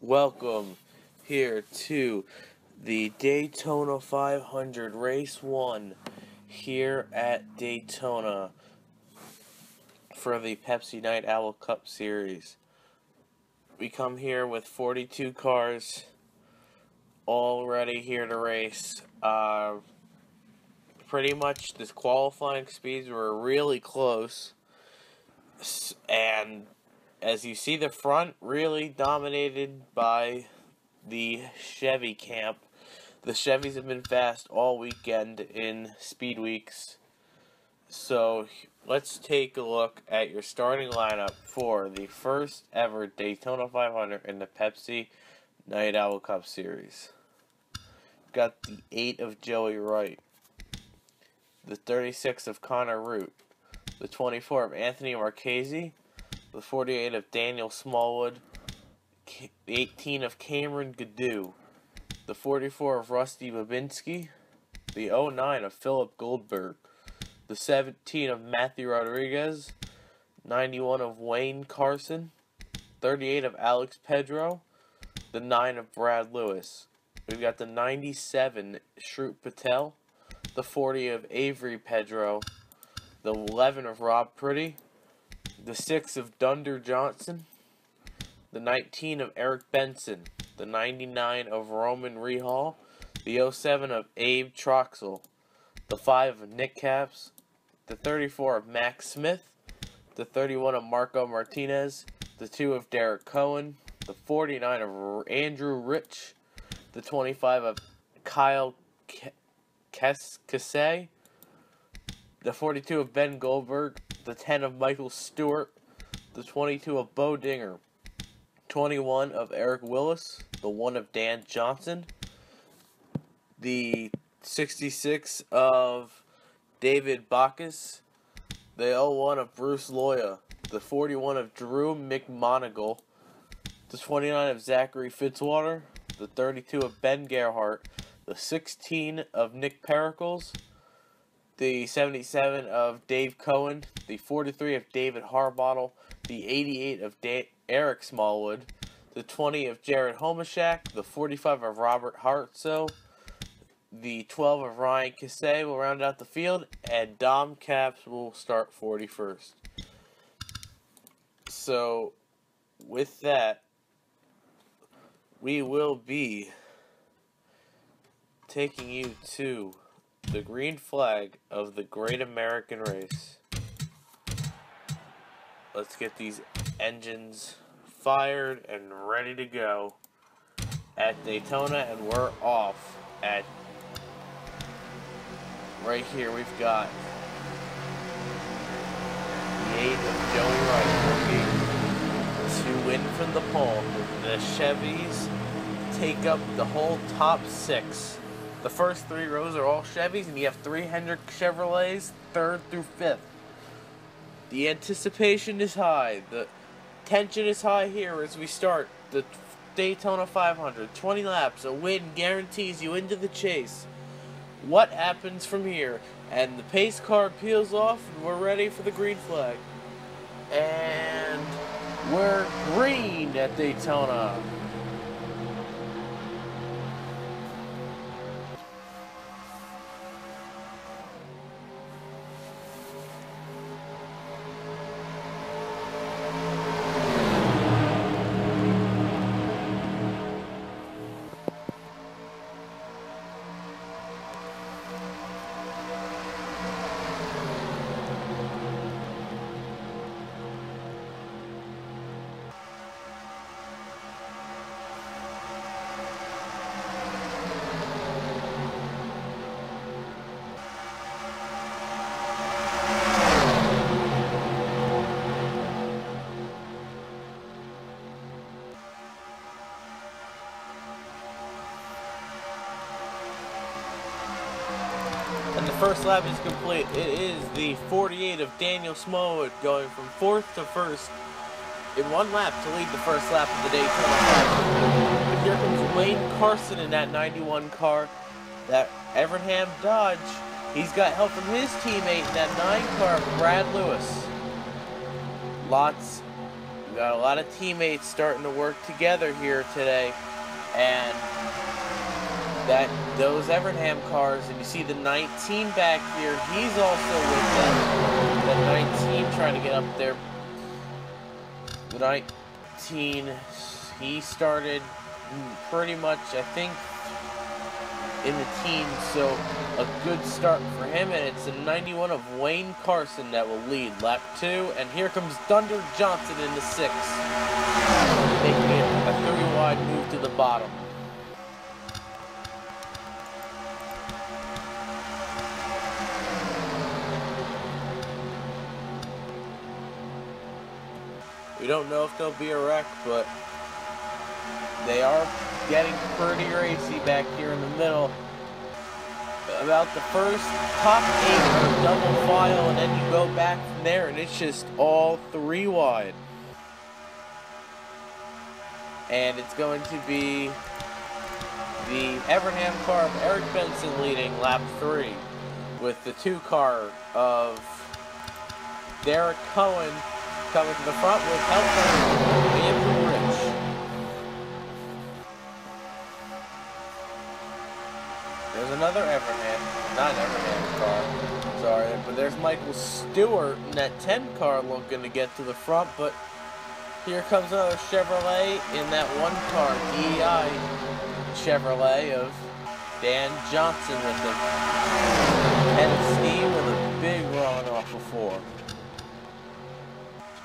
Welcome here to the Daytona 500 Race 1 here at Daytona for the Pepsi Night Owl Cup Series. We come here with 42 cars all ready here to race. Pretty much the qualifying speeds were really close, and as you see, the front really dominated by the Chevy camp. The Chevys have been fast all weekend in speed weeks. So let's take a look at your starting lineup for the first ever Daytona 500 in the Pepsi Night Owl Cup Series. Got the 8 of Joey Wright, the 36 of Connor Root, the 24 of Anthony Marchese, the 48 of Daniel Smallwood, the 18 of Cameron Gaddu, the 44 of Rusty Babinski, the 09 of Philip Goldberg, the 17 of Matthew Rodriguez, 91 of Wayne Carson, 38 of Alex Pedro, the 9 of Brad Lewis. We've got the 97 Shroot Patel, the 40 of Avery Pedro, the 11 of Rob Pretty, the 6 of Dunder Johnson, the 19 of Eric Benson, the 99 of Roman Rehal, the 07 of Abe Troxel, the 5 of Nick Capps, the 34 of Max Smith, the 31 of Marco Martinez, the 2 of Derek Cohen, the 49 of Andrew Rich, the 25 of Kyle Kessay, the 42 of Ben Goldberg, the 10 of Michael Stewart, the 22 of Bo Dinger, 21 of Eric Willis, the 1 of Dan Johnson, the 66 of David Bacchus, the 01 of Bruce Loya, the 41 of Drew McMonigal, the 29 of Zachary Fitzwater, the 32 of Ben Gerhardt, the 16 of Nick Pericles, the 77 of Dave Cohen, the 43 of David Harbottle, the 88 of Eric Smallwood, the 20 of Jared Homashak, the 45 of Robert Hartso, the 12 of Ryan Kissay will round out the field, and Dom Capps will start 41st. So, with that, we will be taking you to the green flag of the Great American Race. Let's get these engines fired and ready to go at Daytona, and we're off at right here. We've got the 8 of Joey Wright looking to win from the pole. The Chevys take up the whole top 6. The first 3 rows are all Chevys, and you have 3 Hendrick Chevrolets, 3rd through 5th. The anticipation is high. The tension is high here as we start the Daytona 500. 20 laps, a win guarantees you into the chase. What happens from here? And the pace car peels off, and we're ready for the green flag. And we're green at Daytona. And the first lap is complete. It is the 48 of Daniel Smallwood going from 4th to 1st in 1 lap to lead the first lap of the Daytona 500. But here comes Wayne Carson in that 91 car, that Evernham Dodge. He's got help from his teammate in that 9 car, Brad Lewis. Lots We got a lot of teammates starting to work together here today, and those Evernham cars, and you see the 19 back here, he's also with them. The 19 trying to get up there. The 19, he started pretty much, I think, in the teens, so a good start for him, and it's the 91 of Wayne Carson that will lead lap 2, and here comes Thunder Johnson in the 6, making it a 3-wide move to the bottom. We don't know if there'll be a wreck, but they are getting pretty racy back here in the middle. About the first top 8 are double file, and then you go back from there, and it's just all 3 wide. And it's going to be the Evernham car of Eric Benson leading lap 3, with the 2 car of Derek Cohen coming to the front with help from Liam Rich. There's another Evernham, not an Evernham car, sorry, but there's Michael Stewart in that 10 car looking to get to the front, but here comes another Chevrolet in that 1 car, DEI Chevrolet of Dan Johnson with the head of steam with a big run off before.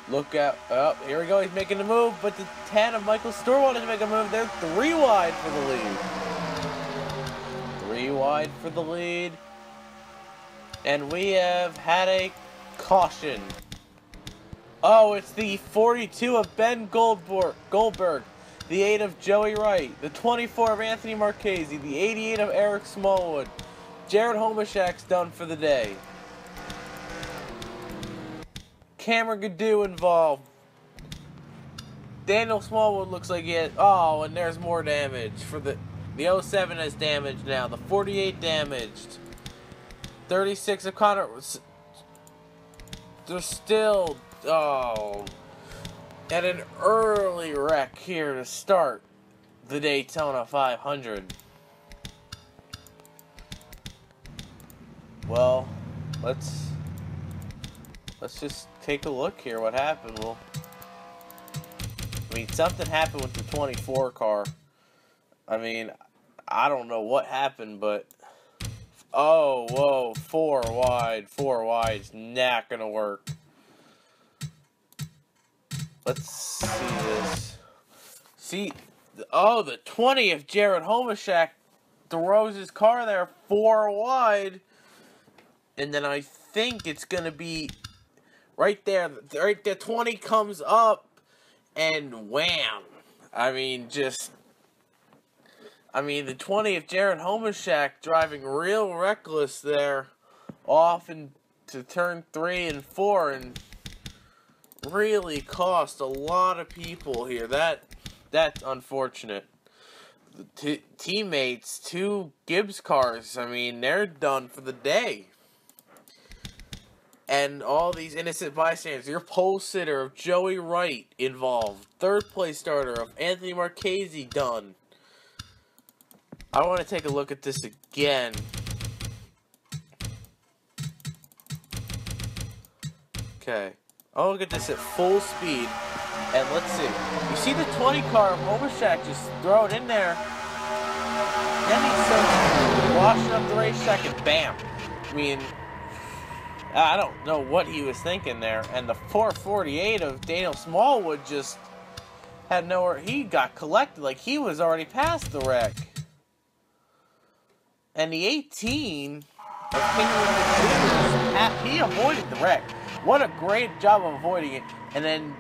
Look out, oh, here we go, he's making the move, but the 10 of Michael Stewart wanted to make a move, they're 3 wide for the lead. 3 wide for the lead, and we have had a caution. Oh, it's the 42 of Ben Goldberg, the 8 of Joey Wright, the 24 of Anthony Marchese, the 88 of Eric Smallwood. Jared Homashak's done for the day. Cameron Gadoo involved. Daniel Smallwood looks like it. Oh, and there's more damage for the 07 has damaged now. The 48 damaged. 36 of Connor. They're still, oh, at an early wreck here to start the Daytona 500. Well, let's just take a look here. What happened? Well, I mean, something happened with the 24 car. I mean, I don't know what happened, but oh, whoa, 4 wide's not gonna work. Let's see this. See, oh, the 20 of Jared Homashak throws his car there 4 wide, and then I think it's gonna be right there. 20 comes up, and wham! I mean, the 20 of Jared Homashak driving real reckless there, off into turn 3 and 4, and really cost a lot of people here. That's unfortunate. The teammates, 2 Gibbs cars, I mean, they're done for the day. And all these innocent bystanders. Your pole sitter of Joey Wright involved. 3rd place starter of Anthony Marchese done. I want to take a look at this again. Okay. I'll look at this at full speed. And let's see. You see the 20 car of Homashak just throw it in there. Then he starts washing up the race second. Bam. I mean, I don't know what he was thinking there. And the 448 of Daniel Smallwood just had nowhere. He got collected like he was already past the wreck. And the 18 of King, he avoided the wreck. What a great job of avoiding it. And then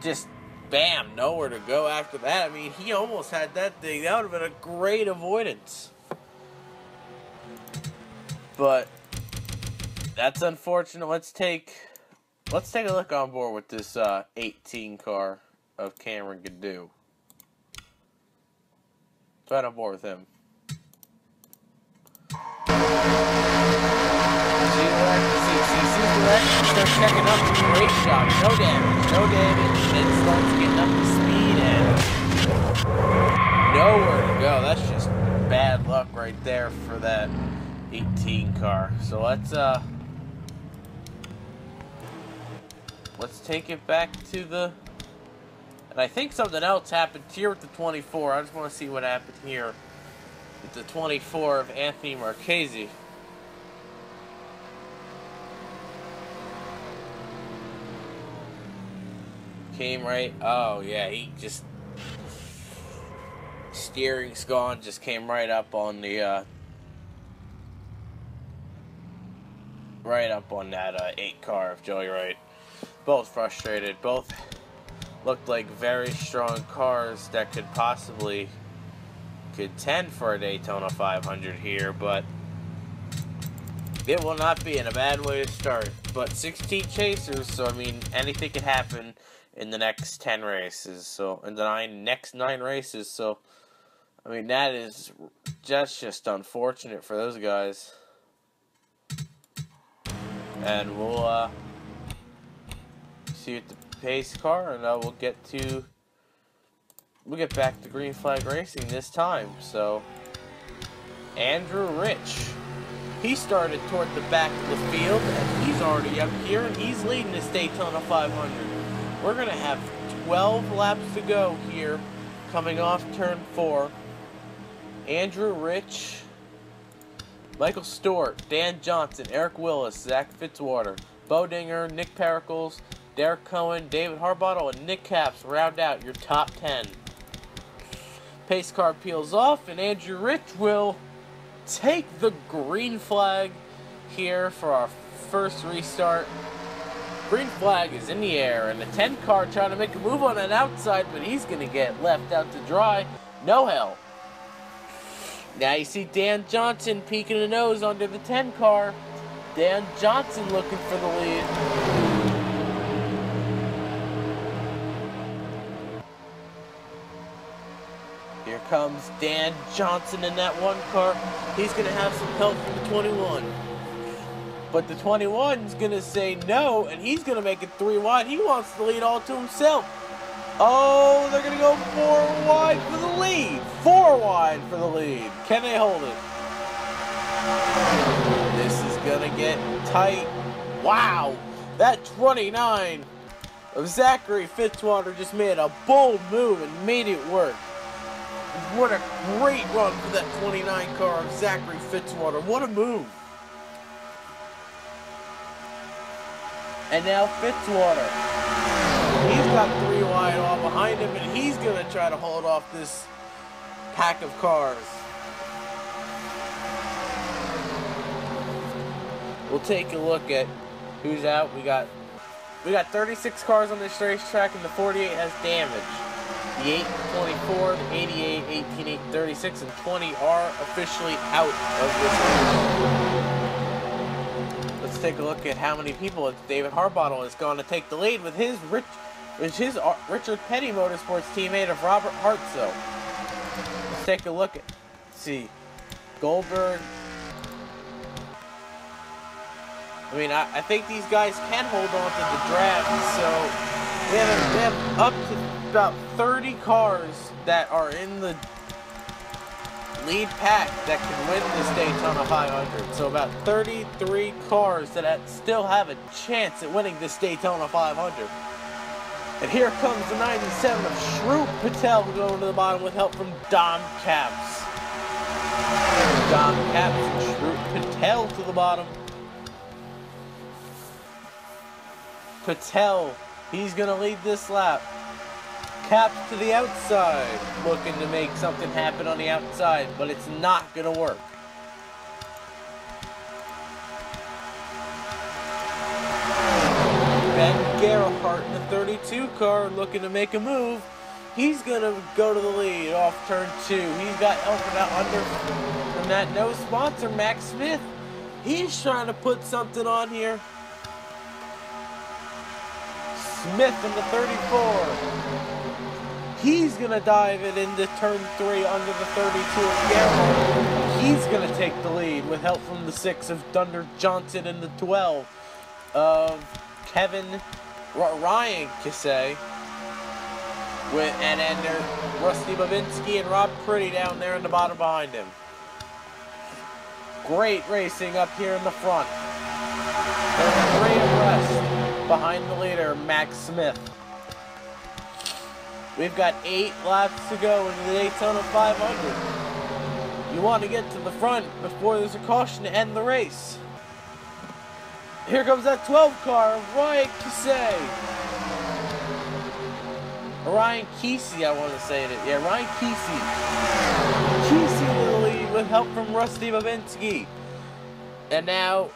just bam, nowhere to go after that. I mean, he almost had that thing. That would have been a great avoidance. But that's unfortunate. Let's take a look on board with this 18 car of Cameron Gadoo. Right on board with him. See choose direction, start checking up. Great shot. No damage. No damage. Then starts getting up to speed and nowhere to go. That's just bad luck right there for that 18 car. So let's take it back to the... And I think something else happened here with the 24. I just want to see what happened here with the 24 of Anthony Marchese. Came right... Oh, yeah, he just... Steering's gone, just came right up on the... right up on that 8 car of Joey Wright. Both frustrated. Both looked like very strong cars that could possibly contend for a Daytona 500 here, but it will not be in a bad way to start. But 16 chasers, so I mean, anything can happen in the next 10 races. So in the next 9 races. So I mean, that is just unfortunate for those guys. And we'll see with the pace car, and we'll get back to green flag racing this time. So Andrew Rich, he started toward the back of the field, and he's already up here, and he's leading this Daytona 500. We're gonna have 12 laps to go here, coming off turn 4. Andrew Rich, Michael Stewart, Dan Johnson, Eric Willis, Zach Fitzwater, Bo Dinger, Nick Pericles, Derek Cohen, David Harbottle, and Nick Capps round out your top 10. Pace car peels off, and Andrew Rich will take the green flag here for our first restart. Green flag is in the air, and the 10 car trying to make a move on an outside, but he's going to get left out to dry. No help. Now you see Dan Johnson peeking a nose under the 10 car. Dan Johnson looking for the lead. Here comes Dan Johnson in that 1 car. He's going to have some help from the 21. But the 21's going to say no, and he's going to make it 3 wide. He wants the lead all to himself. Oh, they're going to go 4 wide for the lead. 4 wide for the lead. Can they hold it? This is going to get tight. Wow. That 29 of Zachary Fitzwater just made a bold move and made it work. What a great run for that 29 car of Zachary Fitzwater. What a move. And now Fitzwater. He's got 3 wide all behind him, and he's going to try to hold off this pack of cars. We'll take a look at who's out. We got 36 cars on this racetrack, and the 48 has damage. The 8, 24, the 88, 18, 8, 36, and 20 are officially out of this race. Let's take a look at how many people David Harbottle is going to take the lead with his Richard Petty Motorsports teammate of Robert Hartzell. Let's take a look at, see, Goldberg. I mean, I think these guys can hold on to the draft, so we have up to about 30 cars that are in the lead pack that can win this Daytona 500. So about 33 cars that still have a chance at winning this Daytona 500. And here comes the 97 of Shrew Patel going to the bottom with help from Dom Capps. Dom Capps and Shrew Patel to the bottom. Patel, he's going to lead this lap. Capps to the outside, looking to make something happen on the outside, but it's not going to work. Ben Gerhardt in the 32 car looking to make a move. He's going to go to the lead off turn 2. He's got help from that no sponsor, Max Smith. He's trying to put something on here. Smith in the 34. He's going to dive it into turn 3 under the 32 of Gerhardt. He's going to take the lead with help from the 6 of Dunder Johnson and the 12. of Ryan Kissay. And then there's Rusty Babinski and Rob Pretty down there in the bottom behind him. Great racing up here in the front. There's a great arrest behind the leader, Max Smith. We've got 8 laps to go in the Daytona 500. You want to get to the front before there's a caution to end the race. Here comes that 12 car of Ryan Kissay. Ryan Kesey, I want to say it. Yeah, Ryan Kesey. Kesey in the lead with help from Rusty Babinski. And now,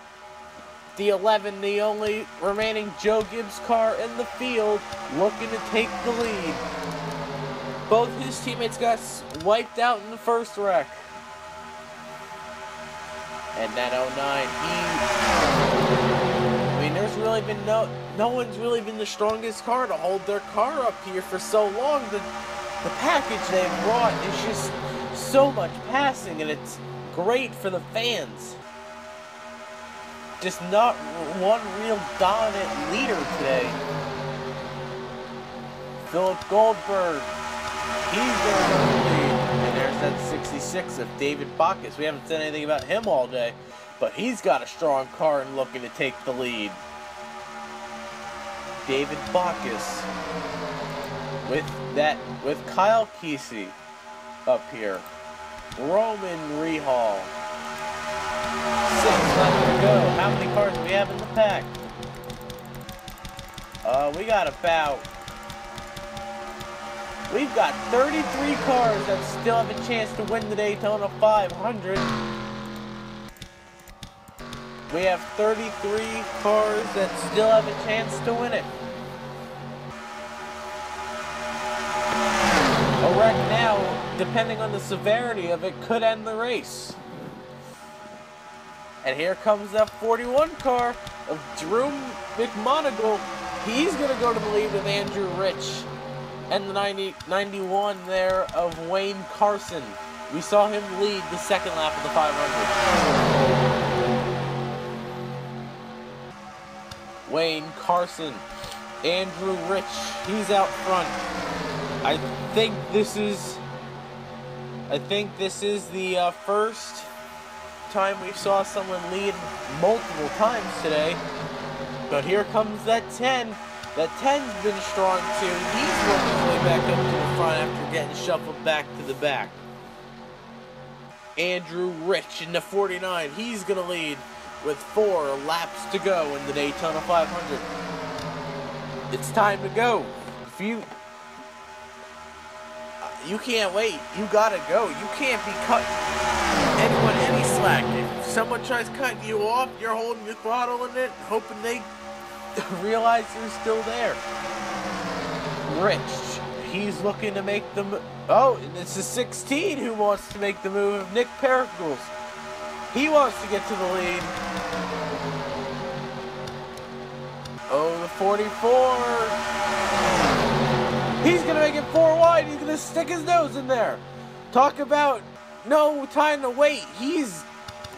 the 11, the only remaining Joe Gibbs car in the field, looking to take the lead. Both his teammates got wiped out in the first wreck. And that 09, there's really been no one's really been the strongest car to hold their car up here for so long. The package they've brought is just so much passing, and it's great for the fans. Just not one real dominant leader today. Philip Goldberg, he's going to go to the lead. And there's that 66 of David Bacchus. We haven't said anything about him all day, but he's got a strong car and looking to take the lead. David Bacchus with Kyle Kesey up here. Roman Rehal. 6 left to go. How many cars do we have in the pack? We've got 33 cars that still have a chance to win the Daytona 500. We have 33 cars that still have a chance to win it. A wreck now, depending on the severity of it, could end the race. And here comes that 41 car of Drew McMonagle. He's going to go to the lead with Andrew Rich. And the 91 there of Wayne Carson. We saw him lead the second lap of the 500. Wayne Carson, Andrew Rich, he's out front. I think this is the first time we saw someone lead multiple times today. But here comes that 10. That 10's been strong too. He's working his way back up to the front after getting shuffled back to the back. Andrew Rich in the 49. He's going to lead with 4 laps to go in the Daytona 500. It's time to go. If you can't wait. You gotta go. You can't be cutting anyone any slack. If someone tries cutting you off, you're holding your throttle in it, hoping they realize you're still there. Rich, he's looking to make the move. Oh, and it's the 16 who wants to make the move of Nick Pericles. He wants to get to the lead. Oh, the 44. He's going to make it 4 wide. He's going to stick his nose in there. Talk about no time to wait. He's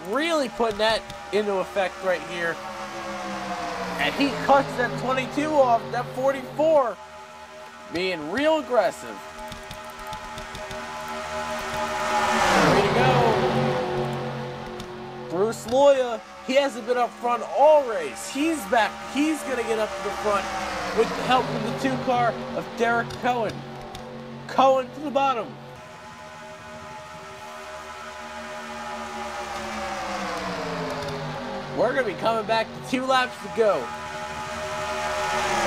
really putting that into effect right here. And he cuts that 22 off, that 44, being real aggressive. Way to go. Bruce Loya, he hasn't been up front all race. He's back. He's going to get up to the front with the help of the 2 car of Derek Cohen. Cohen to the bottom. We're going to be coming back to 2 laps to go.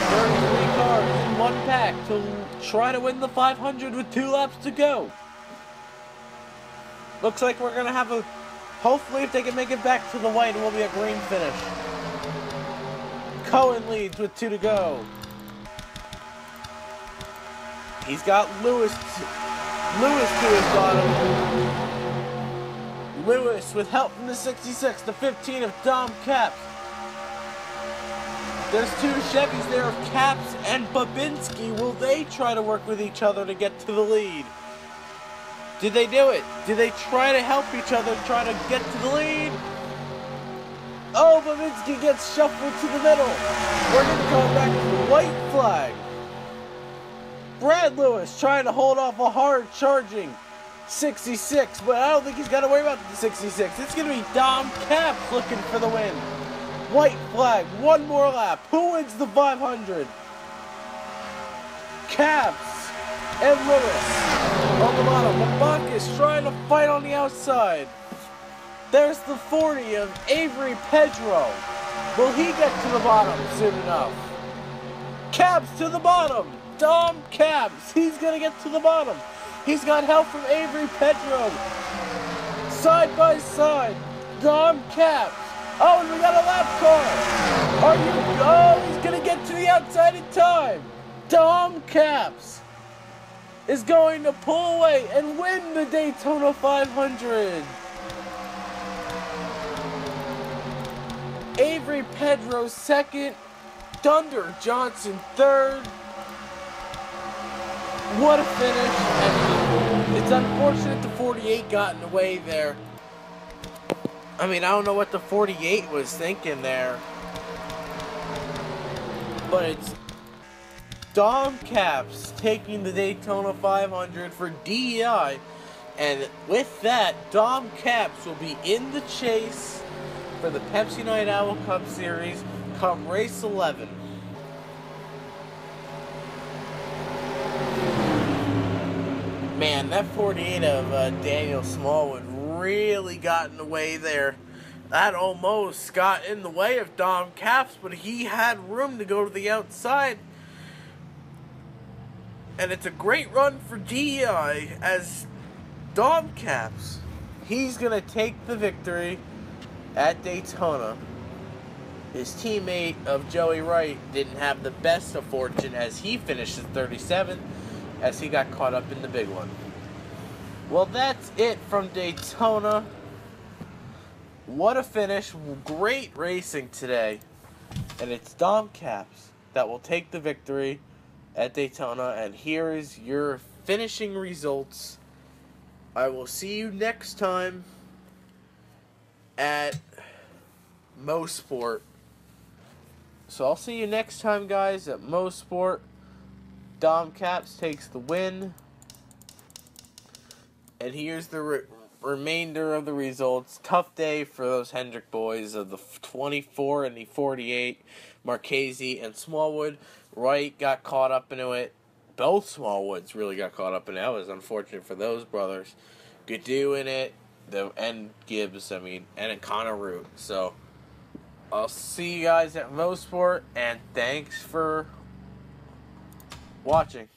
33 cars in 1 pack to try to win the 500 with 2 laps to go. Looks like we're going to have a... Hopefully if they can make it back to the white, it will be a green finish. Cohen leads with 2 to go. He's got Lewis to his bottom. Lewis with help from the 66, the 15 of Dom Caps. There's 2 Chevys there of Caps and Babinski. Will they try to work with each other to get to the lead? Did they do it? Did they try to help each other try to get to the lead? Oh, Babinsky gets shuffled to the middle. We're going to come back to the white flag. Brad Lewis trying to hold off a hard charging 66, but I don't think he's got to worry about the 66. It's going to be Dom Capps looking for the win. White flag, one more lap. Who wins the 500? Capps and Lewis on the bottom. Mabakis trying to fight on the outside. There's the 40 of Avery Pedro. Will he get to the bottom soon enough? Capps to the bottom. Dom Capps. He's going to get to the bottom. He's got help from Avery Pedro. Side by side. Dom Capps. Oh, and we got a lap car. Oh, he's going to get to the outside in time. Dom Capps is going to pull away and win the Daytona 500. Avery Pedro second, Dunder Johnson third. What a finish. And it's unfortunate the 48 got in the way there. I mean, I don't know what the 48 was thinking there. But it's Dom Capps taking the Daytona 500 for DEI. And with that, Dom Capps will be in the chase for the Pepsi Night Owl Cup Series come race 11. Man, that 48 of Daniel Smallwood really got in the way there. That almost got in the way of Dom Capps, but he had room to go to the outside. And it's a great run for DEI as Dom Capps, he's going to take the victory at Daytona. His teammate of Joey Wright didn't have the best of fortune as he finished at 37th as he got caught up in the big one. Well, that's it from Daytona. What a finish. Great racing today. And it's Dom Capps that will take the victory at Daytona. And here is your finishing results. I will see you next time at MoSport. So I'll see you next time, guys, at MoSport. Dom Capps takes the win. And here's the remainder of the results. Tough day for those Hendrick boys of the 24 and the 48. Marchese and Smallwood. Wright got caught up into it. Both Smallwoods really got caught up in it. That was unfortunate for those brothers. Gadoo in it. And Gibbs, and Connor Root. So, I'll see you guys at MoSport, and thanks for watching.